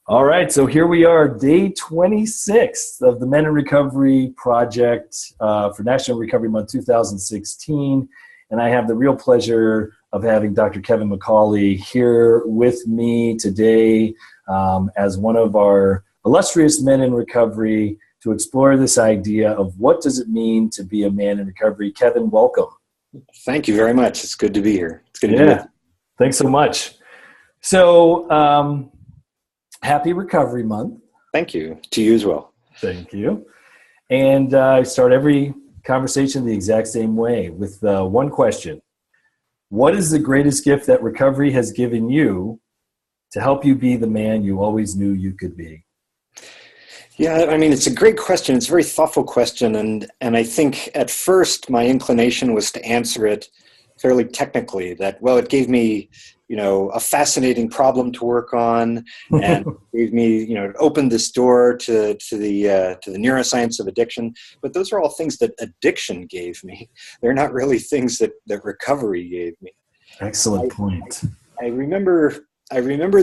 All right, so here we are, day 26 of the Men in Recovery Project for National Recovery Month 2016. And I have the real pleasure of having Dr. Kevin McCauley here with me today as one of our illustrious men in recovery to explore this idea of what does it mean to be a man in recovery. Kevin, welcome. Thank you very much. It's good to be here. It's good to be with you. Thanks so much. So, happy Recovery Month. Thank you. To you as well. Thank you. And I start every conversation the exact same way with one question. What is the greatest gift that recovery has given you to help you be the man you always knew you could be? Yeah, I mean, it's a great question. It's a very thoughtful question. And I think at first my inclination was to answer it fairly technically, that, well, it gave me, a fascinating problem to work on, and gave me, it opened this door to the neuroscience of addiction. But those are all things that addiction gave me. They're not really things that recovery gave me. Excellent point. I remember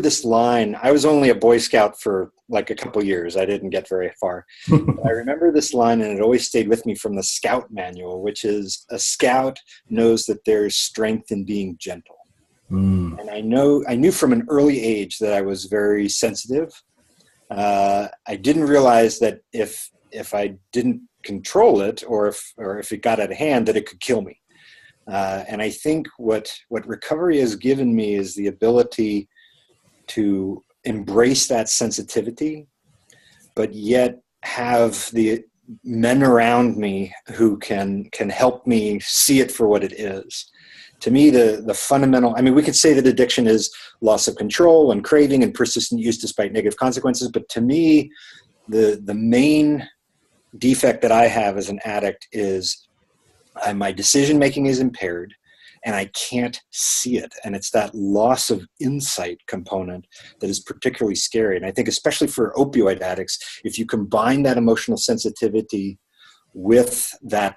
this line. I was only a Boy Scout for like a couple years. I didn't get very far. I remember this line, and it always stayed with me from the Scout manual, which is, a Scout knows that there's strength in being gentle. And I knew from an early age that I was very sensitive. I didn't realize that if I didn't control it, or if it got out of hand, that it could kill me. And I think what recovery has given me is the ability to embrace that sensitivity, but yet have the men around me who can help me see it for what it is. To me, the fundamental, we could say that addiction is loss of control and craving and persistent use despite negative consequences, but to me, the main defect that I have as an addict is my decision-making is impaired, and I can't see it. And it's that loss of insight component that is particularly scary. And I think especially for opioid addicts, if you combine that emotional sensitivity with that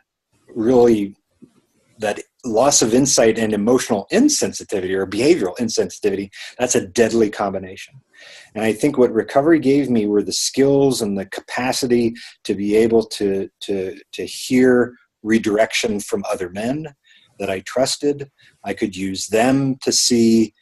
loss of insight and emotional insensitivity or behavioral insensitivity, that's a deadly combination. And I think what recovery gave me were the skills and the capacity to be able to hear redirection from other men that I trusted. I could use them to see,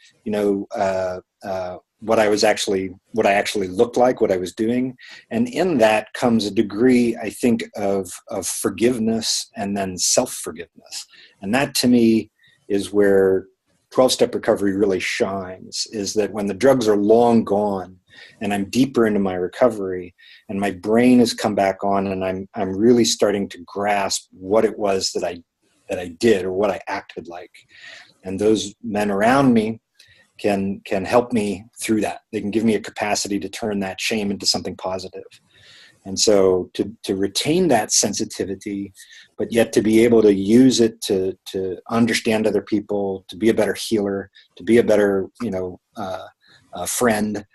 what I actually looked like, what I was doing. And in that comes a degree, I think, of forgiveness and then self-forgiveness. And that to me is where 12-step recovery really shines, is that when the drugs are long gone and I'm deeper into my recovery and my brain has come back on and I'm really starting to grasp what it was that I did or what I acted like. And those men around me can help me through that. They can give me a capacity to turn that shame into something positive. And so to retain that sensitivity, but yet to be able to use it to understand other people, to be a better healer, to be a better, friend,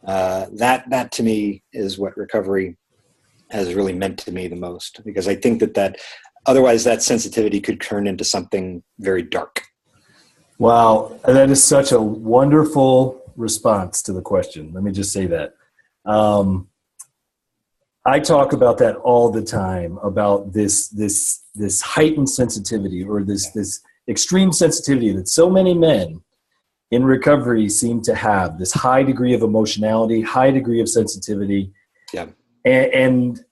that to me is what recovery has really meant to me the most, because I think that otherwise that sensitivity could turn into something very dark. Wow, that is such a wonderful response to the question. Let me just say that. I talk about that all the time, about this heightened sensitivity, or this extreme sensitivity that so many men in recovery seem to have, this high degree of emotionality, high degree of sensitivity. Yeah. And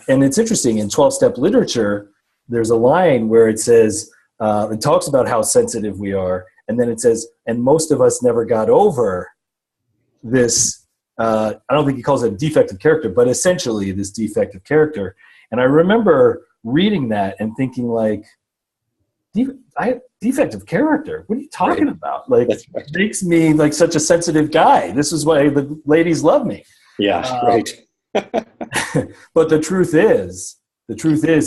it's interesting, in 12-step literature, there's a line where it says, it talks about how sensitive we are, and then it says, and most of us never got over this, I don't think he calls it a defect of character, but essentially this defect of character. And I remember reading that and thinking, like, defect of character? What are you talking about? Like, it makes me like such a sensitive guy. This is why the ladies love me. Yeah, right. But the truth is,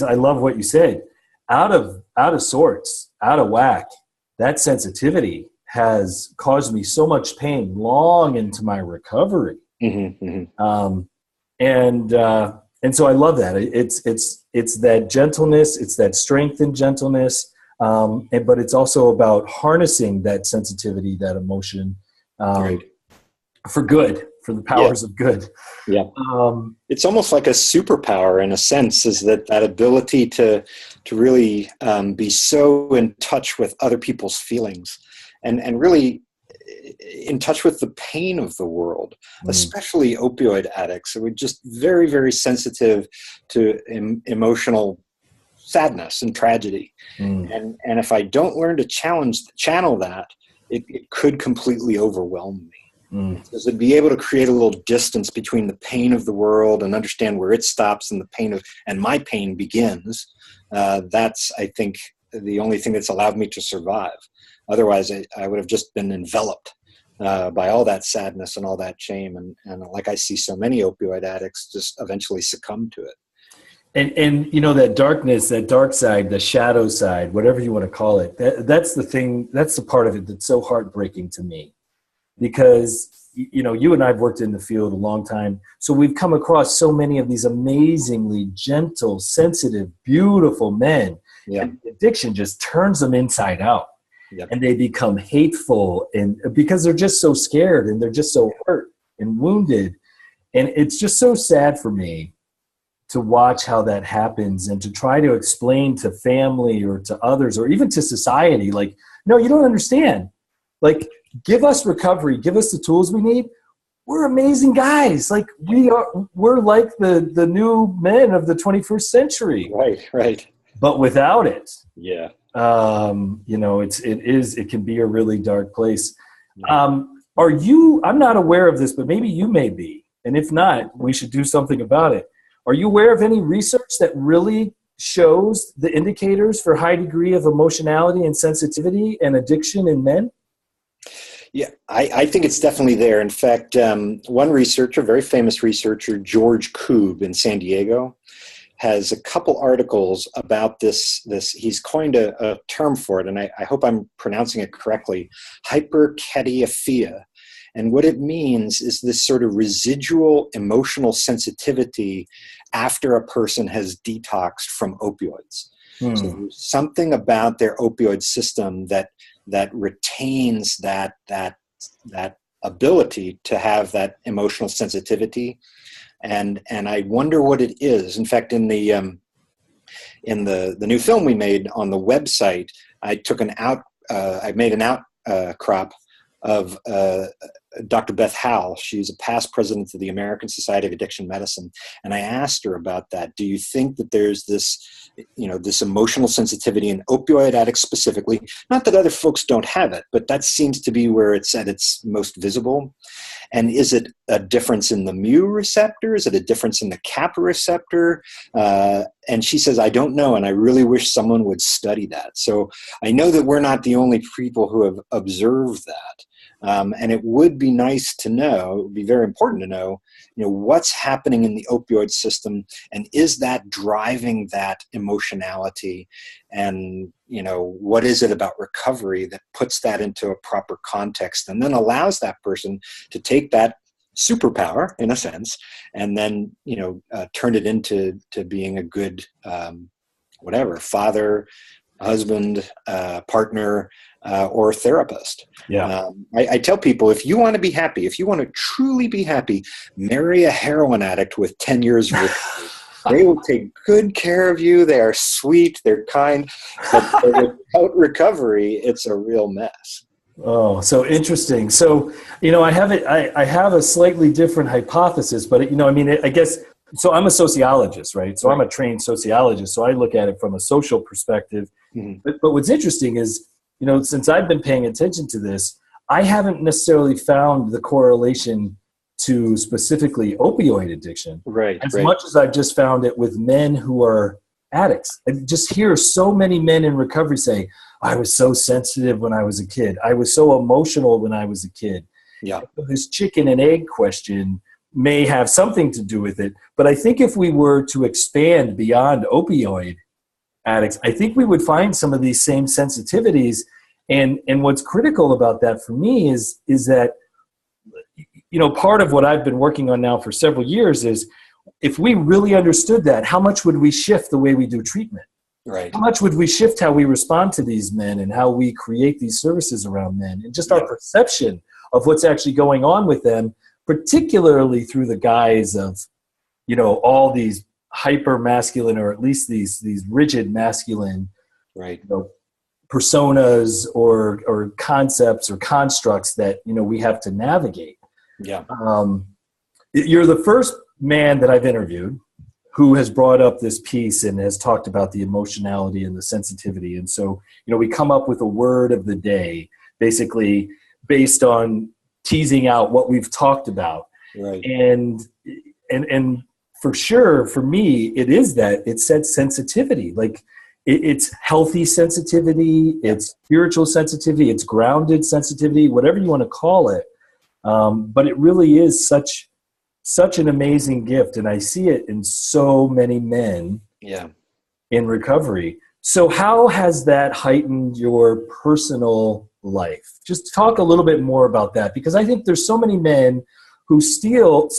I love what you said. Out of sorts, out of whack, that sensitivity has caused me so much pain long into my recovery. And so I love that. It's that gentleness, it's that strength and gentleness, but it's also about harnessing that sensitivity, that emotion, for good, for the powers of good. Yeah. It's almost like a superpower in a sense, is that ability to really be so in touch with other people's feelings and really in touch with the pain of the world, especially opioid addicts. We're just very, very sensitive to emotional sadness and tragedy. And if I don't learn to channel that, it could completely overwhelm me. So to be able to create a little distance between the pain of the world and understand where it stops and the pain and my pain begins, that's, I think, the only thing that's allowed me to survive. Otherwise, I would have just been enveloped by all that sadness and all that shame. And like I see so many opioid addicts just eventually succumb to it. And you know, that darkness, that dark side, the shadow side, whatever you want to call it, that's the thing, that's the part of it that's so heartbreaking to me. Because, you know, you and I have worked in the field a long time, so we've come across so many of these amazingly gentle, sensitive, beautiful men. Yeah. And addiction just turns them inside out. Yep. And they become hateful, and because they're just so scared and they're just so hurt and wounded. And it's just so sad for me to watch how that happens and to try to explain to family or to others or even to society, like, no, you don't understand. Like, give us recovery, give us the tools we need. We're amazing guys. Like, we're like the new men of the 21st century. Right. But without it, yeah. You know, it can be a really dark place. I'm not aware of this, but maybe you may be. And if not, we should do something about it. Are you aware of any research that really shows the indicators for high degree of emotionality and sensitivity and addiction in men? Yeah, I think it's definitely there. In fact, one researcher, very famous researcher, George Koob in San Diego, has a couple articles about this. He's coined a term for it, and I hope I'm pronouncing it correctly, hyperketiophia. And what it means is this sort of residual emotional sensitivity after a person has detoxed from opioids. So there's something about their opioid system that retains that ability to have that emotional sensitivity. And I wonder what it is. In fact, in the new film we made on the website, I made an outcrop of Dr. Beth Howell. She's a past president of the American Society of Addiction Medicine. And I asked her about that. Do you think that there's this emotional sensitivity in opioid addicts specifically? Not that other folks don't have it, but that seems to be where it's at its most visible. And is it a difference in the mu receptor? Is it a difference in the kappa receptor? And she says, I don't know, and I really wish someone would study that. So I know that we're not the only people who have observed that. And it would be nice to know, it would be very important to know, what's happening in the opioid system, and is that driving that emotionality? And, what is it about recovery that puts that into a proper context and then allows that person to take that superpower, in a sense, and then, turn it into being a good, father, husband, partner, or therapist. Yeah. I tell people, if you want to be happy, if you want to truly be happy, marry a heroin addict with 10 years of recovery. They will take good care of you. They are sweet. They're kind. But without recovery, it's a real mess. Oh, so interesting. So, I have a slightly different hypothesis, but I guess, so I'm a sociologist, right? So I'm a trained sociologist. So I look at it from a social perspective. Mm-hmm. But what's interesting is, since I've been paying attention to this, I haven't necessarily found the correlation to specifically opioid addiction. As much as I've just found it with men who are addicts. I just hear so many men in recovery say, I was so sensitive when I was a kid. I was so emotional when I was a kid. Yeah. This chicken and egg question may have something to do with it. But I think if we were to expand beyond opioid addicts, I think we would find some of these same sensitivities. And what's critical about that for me is that, part of what I've been working on now for several years is, if we really understood that, how much would we shift the way we do treatment? Right. How much would we shift how we respond to these men and how we create these services around men, and just our perception of what's actually going on with them particularly through the guise of, all these hyper masculine, or at least these rigid masculine, Right. personas or concepts or constructs that, we have to navigate. Yeah. You're the first man that I've interviewed who has brought up this piece and has talked about the emotionality and the sensitivity. And so, we come up with a word of the day, basically based on teasing out what we've talked about. Right. And for sure, for me, it said sensitivity. Like it's healthy sensitivity, it's spiritual sensitivity, it's grounded sensitivity, whatever you want to call it. But it really is such an amazing gift. And I see it in so many men in recovery. So how has that heightened your personal life? Just talk a little bit more about that, because I think there's so many men who still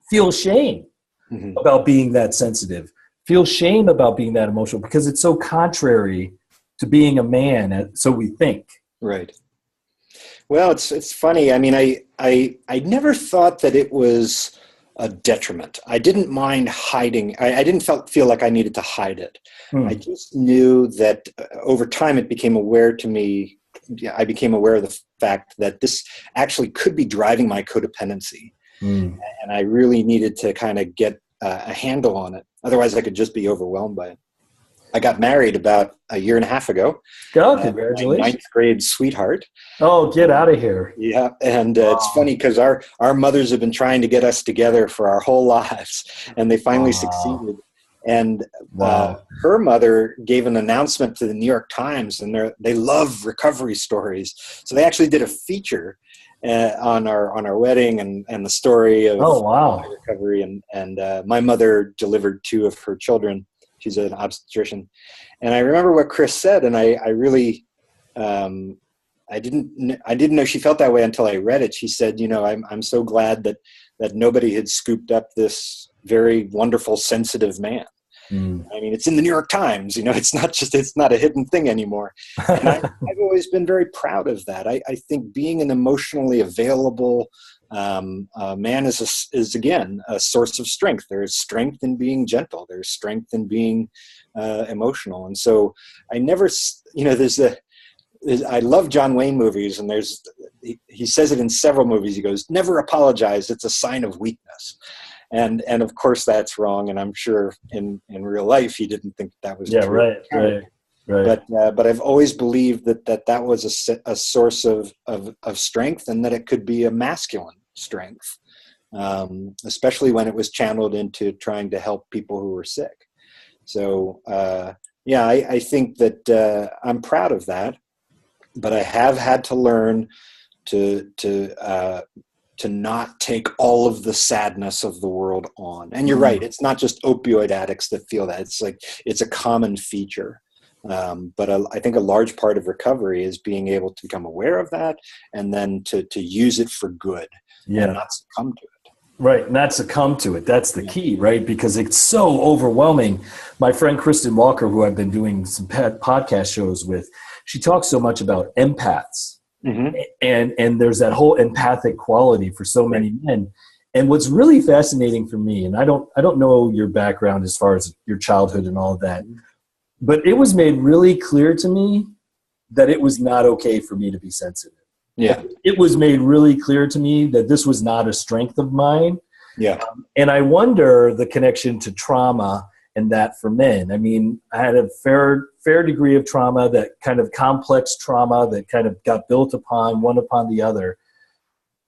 feel shame about being that sensitive, feel shame about being that emotional, because it's so contrary to being a man, so we think. Right. Well, it's funny. I mean, I never thought that it was a detriment. I didn't mind hiding. I didn't feel like I needed to hide it. I just knew that over time it became aware to me. I became aware of the fact that this actually could be driving my codependency. And I really needed to kind of get a handle on it. Otherwise, I could just be overwhelmed by it. I got married about a year and a half ago. Oh, congratulations. My ninth grade sweetheart. Oh, get out of here. Yeah. And it's funny because our mothers have been trying to get us together for our whole lives, and they finally succeeded. And her mother gave an announcement to the New York Times, and they love recovery stories. So they actually did a feature on our wedding and the story of recovery. And my mother delivered 2 of her children. She's an obstetrician. And I remember what Chris said, and I really, I didn't know she felt that way until I read it. She said, I'm so glad that nobody had scooped up this very wonderful, sensitive man. I mean, it's in the New York Times, it's not a hidden thing anymore. And I've always been very proud of that. I think being an emotionally available man is again a source of strength. There is strength in being gentle. There's strength in being emotional. And so I never, I love John Wayne movies, and he says it in several movies. He goes, "Never apologize. It's a sign of weakness." And of course that's wrong. And I'm sure in real life he didn't think that was true. Right. But I've always believed that was a source of strength, and that it could be a masculine strength, especially when it was channeled into trying to help people who were sick. So I think that I'm proud of that, but I have had to learn to not take all of the sadness of the world on. And you're right, it's not just opioid addicts that feel that. It's a common feature. But I think a large part of recovery is being able to become aware of that, and then to use it for good and not succumb to it. Right, not succumb to it. That's the key, right? Because it's so overwhelming. My friend Kristen Walker, who I've been doing some podcast shows with, she talks so much about empaths. And there's that whole empathic quality for so many men. And what's really fascinating for me, and I don't know your background as far as your childhood and all of that, but it was made really clear to me that it was not okay for me to be sensitive. Yeah. It was made really clear to me that this was not a strength of mine. Yeah. And I wonder the connection to trauma and that for men. I mean, I had a fair degree of trauma, that kind of complex trauma that kind of got built upon one upon the other.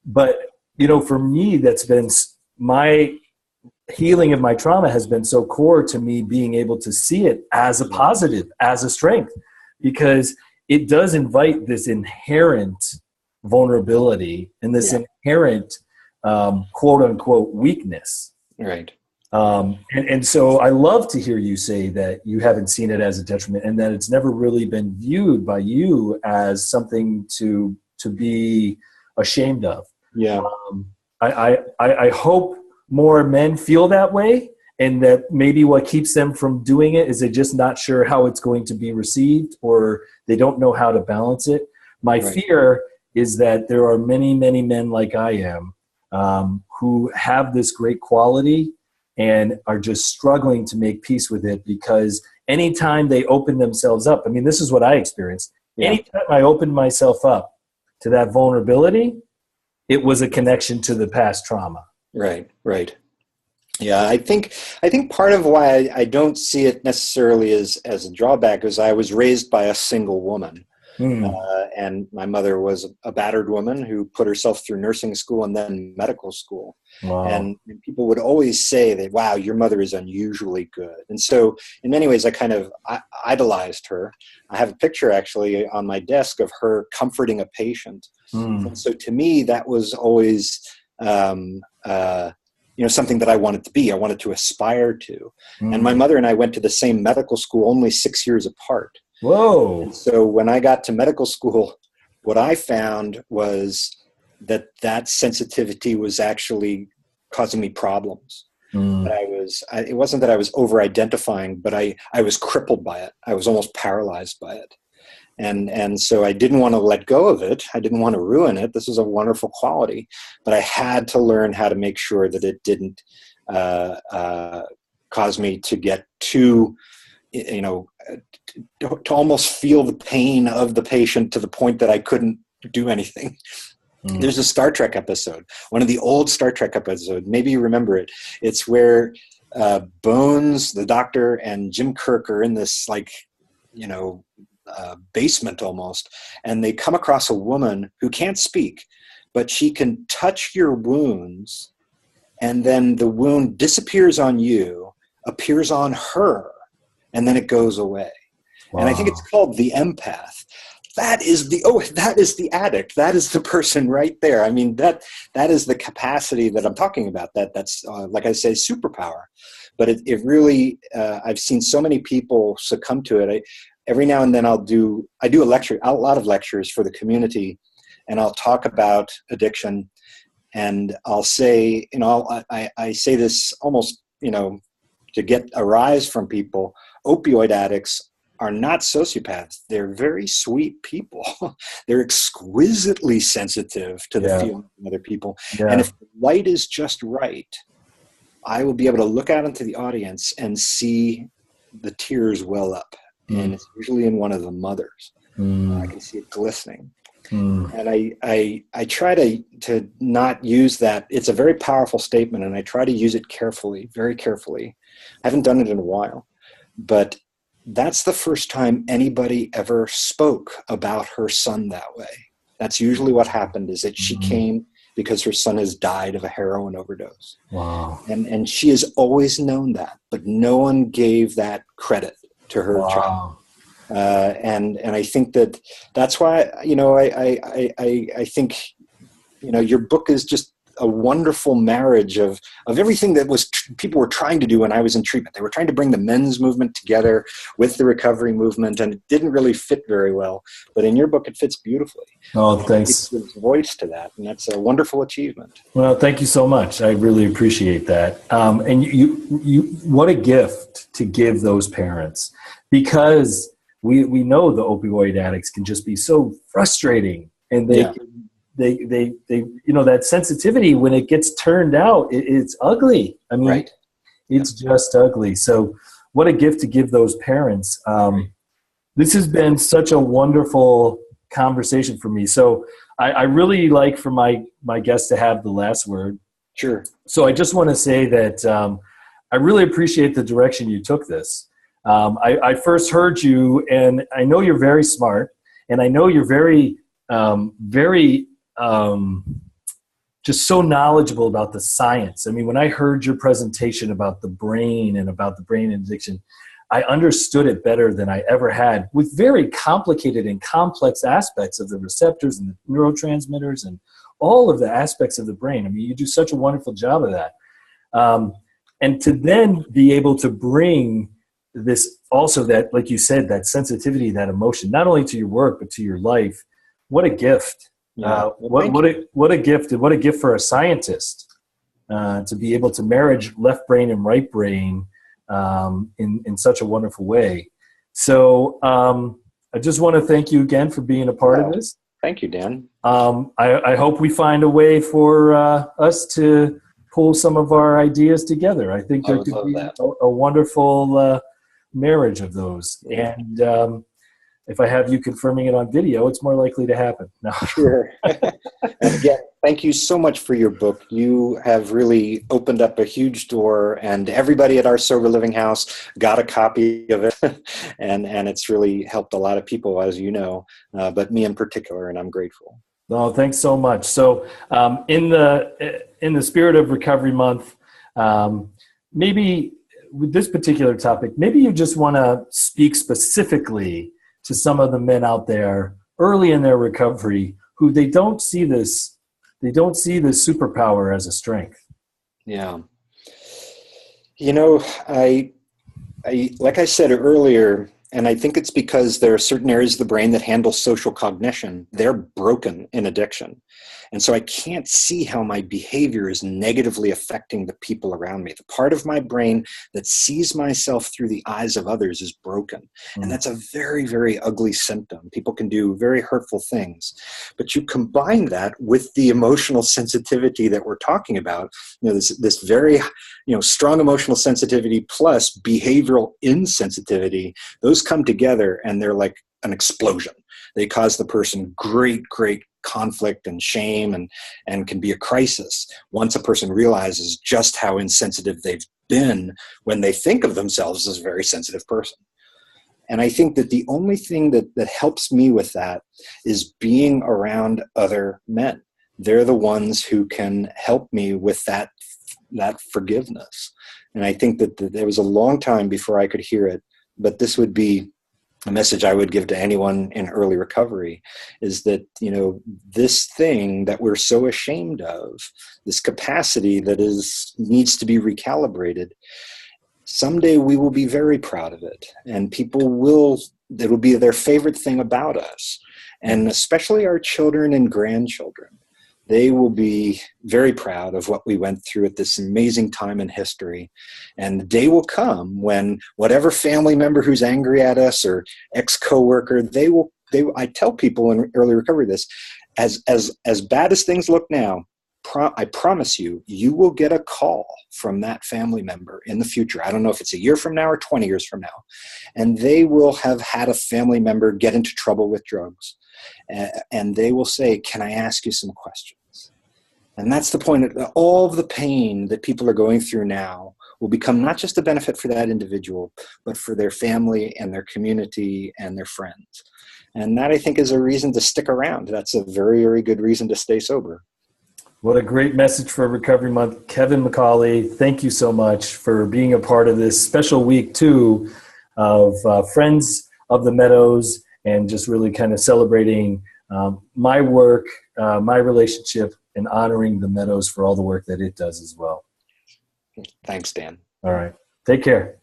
But, for me, that's been my healing of my trauma has been so core to me being able to see it as a positive, as a strength, because it does invite this inherent vulnerability and this inherent quote unquote weakness. Right. And so I love to hear you say that you haven't seen it as a detriment, and that it's never really been viewed by you as something to be ashamed of. Yeah. I hope more men feel that way, and that maybe what keeps them from doing it is they're just not sure how it's going to be received, or they don't know how to balance it. My fear is that there are many, many men like I am who have this great quality and are just struggling to make peace with it, because anytime they open themselves up, I mean, this is what I experienced. Yeah. Anytime I opened myself up to that vulnerability, it was a connection to the past trauma. Right, right. Yeah, I think part of why I don't see it necessarily as a drawback is I was raised by a single woman. And my mother was a battered woman who put herself through nursing school and then medical school. Wow. And people would always say that, wow, your mother is unusually good. And so in many ways, I kind of idolized her. I have a picture actually on my desk of her comforting a patient. And so to me, that was always, something that I wanted to be. I wanted to aspire to. And my mother and I went to the same medical school, only 6 years apart. Whoa. And so when I got to medical school, what I found was that sensitivity was actually causing me problems. It wasn't that I was over-identifying, but I was crippled by it. I was almost paralyzed by it. And so I didn't want to let go of it. I didn't want to ruin it. This was a wonderful quality, but I had to learn how to make sure that it didn't cause me to get too, to almost feel the pain of the patient to the point that I couldn't do anything. There's a Star Trek episode, one of the old Star Trek episodes. Maybe you remember it. It's where Bones, the doctor, and Jim Kirk are in this basement almost, and they come across a woman who can't speak, but she can touch your wounds, and then the wound disappears on you, appears on her, and then it goes away. Wow. And I think it's called the empath. That is the addict. That is the person right there. I mean, that is the capacity that I'm talking about. That's like I say, superpower. But it really, I've seen so many people succumb to it. Every now and then I do a lot of lectures for the community, and I'll talk about addiction, and I'll say, I say this almost, to get a rise from people. Opioid addicts are not sociopaths. They're very sweet people. They're exquisitely sensitive to the feelings of other people. Yeah. And if the light is just right, I will be able to look out into the audience and see the tears well up. And it's usually in one of the mothers. I can see it glistening. And I try to not use that. It's a very powerful statement, and I try to use it carefully, very carefully. I haven't done it in a while, but that's the first time anybody ever spoke about her son that way. That's usually what happened, is that she came because her son has died of a heroin overdose. Wow. And she has always known that, but no one gave that credit to her child. And I think that's why, I think, your book is just a wonderful marriage of everything that people were trying to do when I was in treatment. They were trying to bring the men's movement together with the recovery movement, and it didn't really fit very well. But in your book, it fits beautifully. Oh, thanks. It gives voice to that, and that's a wonderful achievement. Well, thank you so much. I really appreciate that. And you, what a gift to give those parents, because we know the opioid addicts can just be so frustrating, and they that sensitivity, when it gets turned out, it's ugly. I mean, it's just ugly. So what a gift to give those parents. This has been such a wonderful conversation for me. So I really like for my guests to have the last word. Sure. So I just want to say that I really appreciate the direction you took this. I first heard you, and I know you're very smart, and I know you're very just so knowledgeable about the science. I mean, when I heard your presentation about the brain and about the brain addiction, I understood it better than I ever had, with very complicated and complex aspects of the receptors and the neurotransmitters and all of the aspects of the brain. I mean, you do such a wonderful job of that. And to then be able to bring this also, that, like you said, that sensitivity, that emotion, not only to your work, but to your life. What a gift. What a gift, and what a gift for a scientist to be able to marry left brain and right brain in such a wonderful way. So I just want to thank you again for being a part of this. Thank you, Dan. I hope we find a way for us to pull some of our ideas together. I think there could be a wonderful marriage of those. Yeah. And if I have you confirming it on video, it's more likely to happen. No. Sure. And again, thank you so much for your book. You have really opened up a huge door, and everybody at our Sober Living House got a copy of it. and it's really helped a lot of people, as you know, but me in particular, and I'm grateful. No, thanks so much. So in the spirit of Recovery Month, maybe with this particular topic, maybe you just want to speak specifically to some of the men out there early in their recovery who they don't see this superpower as a strength. Yeah. You know, I like I said earlier, and I think it's because there are certain areas of the brain that handle social cognition. They're broken in addiction. And so I can't see how my behavior is negatively affecting the people around me. The part of my brain that sees myself through the eyes of others is broken. And that's a very, very ugly symptom. People can do very hurtful things. But you combine that with the emotional sensitivity that we're talking about, this very, strong emotional sensitivity plus behavioral insensitivity. Those come together and they're like an explosion. They cause the person great conflict and shame and can be a crisis once a person realizes just how insensitive they've been when they think of themselves as a very sensitive person. And I think that the only thing that helps me with that is being around other men. They're the ones who can help me with that forgiveness. And I think that there was a long time before I could hear it, but this would be a message I would give to anyone in early recovery, is that, this thing that we're so ashamed of, this capacity that needs to be recalibrated, someday we will be very proud of it. And it will be their favorite thing about us. And especially our children and grandchildren. They will be very proud of what we went through at this amazing time in history. And the day will come when whatever family member who's angry at us or ex-coworker, I tell people in early recovery this, as bad as things look now, I promise you will get a call from that family member in the future. I don't know if it's a year from now or 20 years from now. And they will have had a family member get into trouble with drugs. And they will say, "Can I ask you some questions?" And that's the point. All of the pain that people are going through now will become not just a benefit for that individual, but for their family and their community and their friends. And that, I think, is a reason to stick around. That's a very, very good reason to stay sober. What a great message for Recovery Month. Kevin McCauley, thank you so much for being a part of this special week, too, of Friends of the Meadows, and just really kind of celebrating my work, my relationship, and honoring the Meadows for all the work that it does as well. Thanks, Dan. All right. Take care.